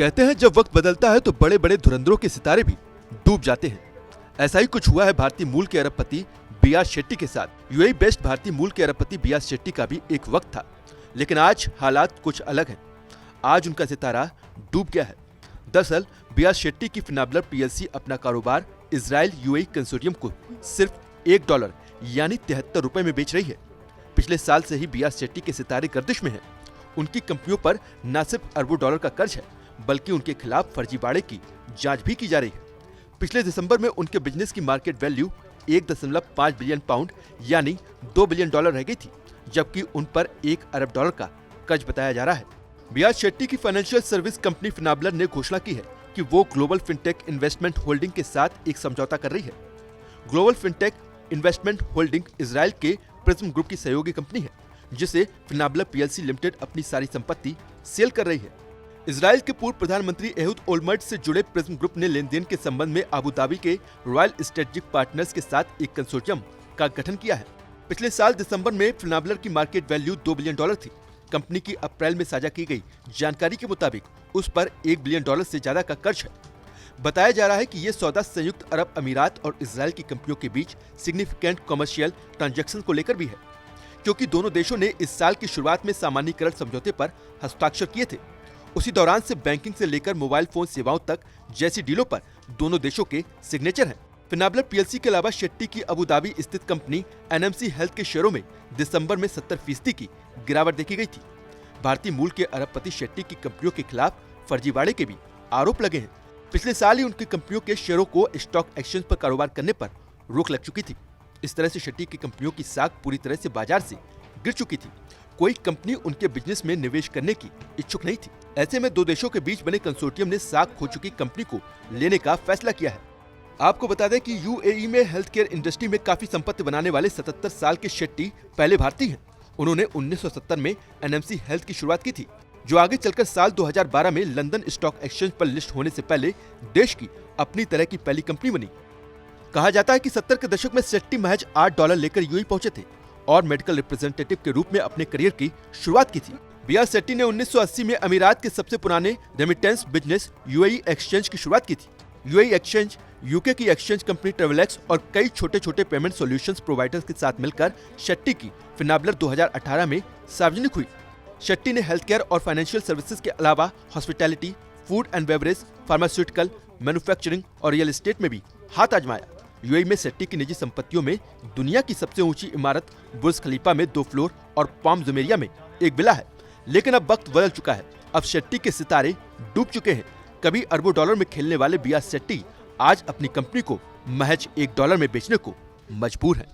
कहते हैं जब वक्त बदलता है तो बड़े बड़े धुरंधरों के सितारे भी डूब जाते हैं। ऐसा ही कुछ हुआ है भारतीय मूल के अरबपति बी.आर. शेट्टी के साथ। यूएई बेस्ड भारतीय मूल के अरबपति बी.आर. शेट्टी का भी एक वक्त था, लेकिन आज हालात कुछ अलग हैं। आज उनका सितारा डूब गया है। दरअसल बी.आर. शेट्टी की फिनाबलर पीएलसी अपना कारोबार इजराइल यूएई कंसोर्टियम को सिर्फ $1 यानी 73 रुपए में बेच रही है। पिछले साल से ही बी.आर. शेट्टी के सितारे गर्दिश में हैं। उनकी कंपनियों पर न सिर्फ अरबों डॉलर का कर्ज है, बल्कि उनके खिलाफ फर्जीवाड़े की जांच भी की जा रही है। पिछले दिसंबर में उनके बिजनेस की मार्केट वैल्यू 1.5 बिलियन पाउंड यानी $2 बिलियन रह गई थी, जबकि उन पर $1 अरब का कर्ज बताया जा रहा है। बी.आर. शेट्टी की फाइनेंशियल सर्विस कंपनी फिनाबलर ने घोषणा की है कि वो ग्लोबल फिनटेक इन्वेस्टमेंट होल्डिंग के साथ एक समझौता कर रही है। Global fintech investment holding Israel के प्रिज्म ग्रुप की सहयोगी कंपनी है, जिसे फिनाबलर पीएलसी लिमिटेड अपनी सारी संपत्ति सेल कर रही है। इजराइल के पूर्व प्रधानमंत्री एहूद ओलमर्ट से जुड़े प्रिज्म ग्रुप ने लेन देन के संबंध में अबू धाबी के रॉयल स्ट्रेटेजिक पार्टनर्स के साथ एक कंसोर्टियम का गठन किया है। पिछले साल दिसंबर में फिनाबलर की मार्केट वैल्यू $2 बिलियन थी। कंपनी की अप्रैल में साझा की गई जानकारी के मुताबिक उस पर $1 बिलियन से ज्यादा का कर्ज है। बताया जा रहा है कि ये सौदा संयुक्त अरब अमीरात और इजराइल की कंपनियों के बीच सिग्निफिकेंट कमर्शियल ट्रांजैक्शन को लेकर भी है, क्योंकि दोनों देशों ने इस साल की शुरुआत में सामान्यीकरण समझौते पर हस्ताक्षर किए थे। उसी दौरान से बैंकिंग से लेकर मोबाइल फोन सेवाओं तक जैसी डीलों पर दोनों देशों के सिग्नेचर हैं। फिनाबलर पीएलसी के अलावा शेट्टी की अबू धाबी स्थित कंपनी एनएमसी हेल्थ के शेयरों में दिसंबर में 70% की गिरावट देखी गई थी। भारतीय मूल के अरबपति शेट्टी की कंपनियों के खिलाफ फर्जीवाड़े के भी आरोप लगे हैं। पिछले साल ही उनकी कंपनियों के शेयरों को स्टॉक एक्सचेंज पर कारोबार करने पर रोक लग चुकी थी। इस तरह से शेट्टी की कंपनियों की साख पूरी तरह से बाजार से गिर चुकी थी। कोई कंपनी उनके बिजनेस में निवेश करने की इच्छुक नहीं थी। ऐसे में दो देशों के बीच बने कंसोर्टियम ने साख खो चुकी कंपनी को लेने का फैसला किया है। आपको बता दें कि यूएई में हेल्थ केयर इंडस्ट्री में काफी संपत्ति बनाने वाले 77 साल के शेट्टी पहले भारतीय हैं। उन्होंने 1970 में एनएमसी हेल्थ की शुरुआत की थी, जो आगे चलकर साल 2012 में लंदन स्टॉक एक्सचेंज पर लिस्ट होने से पहले देश की अपनी तरह की पहली कंपनी बनी। कहा जाता है कि 70 के दशक में शेट्टी महज $8 लेकर यूएई पहुंचे थे और मेडिकल रिप्रेजेंटेटिव के रूप में अपने करियर की शुरुआत की थी। बी.आर. शेट्टी ने 1980 में अमीरात के सबसे पुराने रेमिटेंस बिजनेस यूएई एक्सचेंज की शुरुआत की थी। यूएई एक्सचेंज यूके की एक्सचेंज कंपनी ट्रेवलेक्स और कई छोटे छोटे पेमेंट सॉल्यूशंस प्रोवाइडर्स के साथ मिलकर शेट्टी की फिनाबलर 2018 में सार्वजनिक हुई। शेट्टी ने हेल्थ केयर और फाइनेंशियल सर्विसेज के अलावा hospitality, food and beverage, pharmaceutical, manufacturing और रियल एस्टेट में भी हाथ आजमाया। यूएई में शेट्टी की निजी संपत्तियों में दुनिया की सबसे ऊंची इमारत बुर्ज खलीफा में 2 फ्लोर और पाम जुमेरिया में एक विला है। लेकिन अब वक्त बदल चुका है। अब शेट्टी के सितारे डूब चुके हैं। कभी अरबों डॉलर में खेलने वाले बी.आर. शेट्टी आज अपनी कंपनी को महज $1 में बेचने को मजबूर हैं।